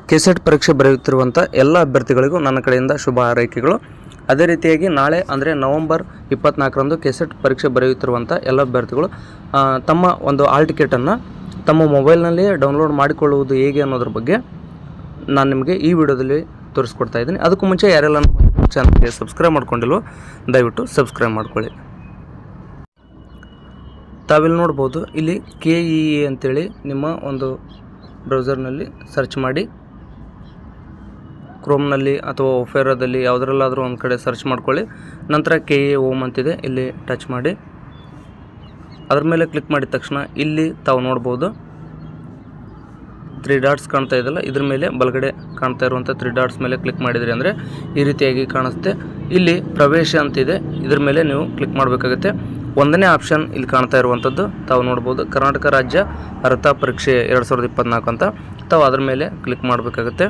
KSET ಪರೀಕ್ಷೆ ಬರೆಯುತ್ತಿರುವಂಥ ಎಲ್ಲ ಅಭ್ಯರ್ಥಿಗಳಿಗೂ ನನ್ನ ಕಡೆಯಿಂದ ಶುಭ ಹಾರೈಕೆಗಳು. ಅದೇ ರೀತಿಯಾಗಿ ನಾಳೆ ಅಂದರೆ ನವೆಂಬರ್ 24ರಂದು ಕೆಸೆಟ್ ಪರೀಕ್ಷೆ ಬರೆಯುತ್ತಿರುವಂಥ ಎಲ್ಲ ಅಭ್ಯರ್ಥಿಗಳು ತಮ್ಮ ಒಂದು ಹಾಲ್ ಟಿಕೆಟನ್ನು ತಮ್ಮ ಮೊಬೈಲ್ನಲ್ಲಿಯೇ ಡೌನ್ಲೋಡ್ ಮಾಡಿಕೊಳ್ಳುವುದು ಹೇಗೆ ಅನ್ನೋದ್ರ ಬಗ್ಗೆ ನಾನು ನಿಮಗೆ ಈ ವಿಡಿಯೋದಲ್ಲಿ ತೋರಿಸ್ಕೊಡ್ತಾ ಇದ್ದೀನಿ. ಅದಕ್ಕೂ ಮುಂಚೆ ಯಾರೆಲ್ಲ ನಮ್ಮ ಚಾನಲ್ಗೆ ಸಬ್ಸ್ಕ್ರೈಬ್ ಮಾಡ್ಕೊಂಡಿಲ್ವೋ ದಯವಿಟ್ಟು ಸಬ್ಸ್ಕ್ರೈಬ್ ಮಾಡ್ಕೊಳ್ಳಿ. ತಾವಿಲ್ಲಿ ನೋಡ್ಬೋದು, ಇಲ್ಲಿ KEE ಅಂತೇಳಿ ನಿಮ್ಮ ಒಂದು ಬ್ರೌಸರ್ನಲ್ಲಿ ಸರ್ಚ್ ಮಾಡಿ, ಕ್ರೋಮ್ನಲ್ಲಿ ಅಥವಾ ಒಪೇರಾದಲ್ಲಿ ಯಾವುದರಲ್ಲಾದರೂ ಒಂದು ಕಡೆ ಸರ್ಚ್ ಮಾಡ್ಕೊಳ್ಳಿ. ನಂತರ KEE ಹೋಮ್ ಅಂತಿದೆ, ಇಲ್ಲಿ ಟಚ್ ಮಾಡಿ ಅದ್ರ ಮೇಲೆ ಕ್ಲಿಕ್ ಮಾಡಿದ ತಕ್ಷಣ ಇಲ್ಲಿ ತಾವು ನೋಡ್ಬೋದು 3 ಡಾಟ್ಸ್ ಕಾಣ್ತಾ ಇದೆಯಲ್ಲ, ಇದ್ರ ಮೇಲೆ ಬಲಗಡೆ ಕಾಣ್ತಾ ಇರುವಂಥ 3 ಡಾಟ್ಸ್ ಮೇಲೆ ಕ್ಲಿಕ್ ಮಾಡಿದ್ರಿ ಅಂದರೆ ಈ ರೀತಿಯಾಗಿ ಕಾಣಿಸುತ್ತೆ. ಇಲ್ಲಿ ಪ್ರವೇಶ ಅಂತಿದೆ, ಇದ್ರ ಮೇಲೆ ನೀವು ಕ್ಲಿಕ್ ಮಾಡಬೇಕಾಗುತ್ತೆ. ಒಂದನೇ ಆಪ್ಷನ್ ಇಲ್ಲಿ ಕಾಣ್ತಾ ಇರುವಂಥದ್ದು ತಾವು ನೋಡ್ಬೋದು, ಕರ್ನಾಟಕ ರಾಜ್ಯ ಅರ್ಹತಾ ಪರೀಕ್ಷೆ 2024 ಅಂತ. ತಾವು ಅದ್ರ ಮೇಲೆ ಕ್ಲಿಕ್ ಮಾಡಬೇಕಾಗುತ್ತೆ.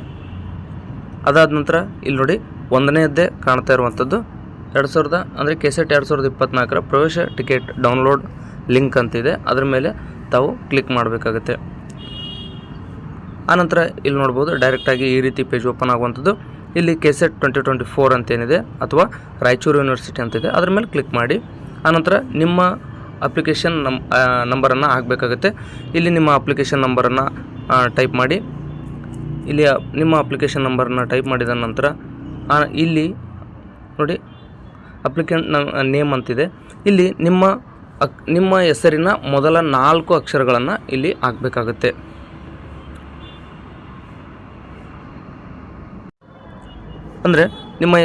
ಅದಾದ ನಂತರ ಇಲ್ಲಿ ನೋಡಿ, ಒಂದನೇದ್ದೇ ಕಾಣ್ತಾ ಇರುವಂಥದ್ದು ಕೆಸೆಟ್ 2024 ಪ್ರವೇಶ ಟಿಕೆಟ್ ಡೌನ್ಲೋಡ್ ಲಿಂಕ್ ಅಂತಿದೆ, ಅದ್ರ ಮೇಲೆ ತಾವು ಕ್ಲಿಕ್ ಮಾಡಬೇಕಾಗುತ್ತೆ. ಆನಂತರ ಇಲ್ಲಿ ನೋಡ್ಬೋದು ಡೈರೆಕ್ಟಾಗಿ ಈ ರೀತಿ ಪೇಜ್ ಓಪನ್ ಆಗುವಂಥದ್ದು. ಇಲ್ಲಿ ಕೆಸೆಟ್ 2024 ಅಂತೇನಿದೆ ಅಥವಾ ರಾಯಚೂರು ಯೂನಿವರ್ಸಿಟಿ ಅಂತಿದೆ, ಅದ್ರ ಮೇಲೆ ಕ್ಲಿಕ್ ಮಾಡಿ ಆನಂತರ ನಿಮ್ಮ ಅಪ್ಲಿಕೇಶನ್ ನಂಬರನ್ನು ಹಾಕಬೇಕಾಗುತ್ತೆ. ಇಲ್ಲಿ ನಿಮ್ಮ ಅಪ್ಲಿಕೇಶನ್ ನಂಬರನ್ನು ಟೈಪ್ ಮಾಡಿ, ಇಲ್ಲಿ ನಿಮ್ಮ ಅಪ್ಲಿಕೇಶನ್ ನಂಬರನ್ನು ಟೈಪ್ ಮಾಡಿದ ನಂತರ ಇಲ್ಲಿ ನೋಡಿ ಅಪ್ಲಿಕೆಂಟ್ ನೇಮ್ ಅಂತಿದೆ, ಇಲ್ಲಿ ನಿಮ್ಮ ಹೆಸರಿನ ಮೊದಲ 4 ಅಕ್ಷರಗಳನ್ನು ಇಲ್ಲಿ ಹಾಕಬೇಕಾಗುತ್ತೆ. ಅಂದರೆ ನಿಮ್ಮ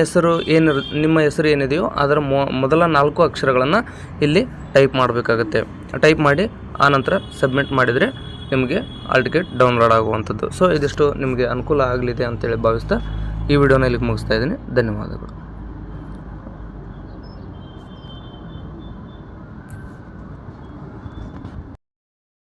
ಹೆಸರು ಏನಿದೆಯೋ ಅದರ ಮೊದಲ 4 ಅಕ್ಷರಗಳನ್ನು ಇಲ್ಲಿ ಟೈಪ್ ಮಾಡಬೇಕಾಗುತ್ತೆ. ಟೈಪ್ ಮಾಡಿ ಆನಂತರ ಸಬ್ಮಿಟ್ ಮಾಡಿದರೆ ನಿಮಗೆ ಹಾಲ್ ಟಿಕೆಟ್ ಡೌನ್ಲೋಡ್ ಆಗುವಂಥದ್ದು. ಸೊ ಇದಿಷ್ಟು ನಿಮಗೆ ಅನುಕೂಲ ಆಗಲಿದೆ ಅಂತೇಳಿ ಭಾವಿಸ್ತಾ ಈ ವಿಡಿಯೋನ ಇಲ್ಲಿಗೆ ಮುಗಿಸ್ತಾ ಇದ್ದೀನಿ. ಧನ್ಯವಾದಗಳು.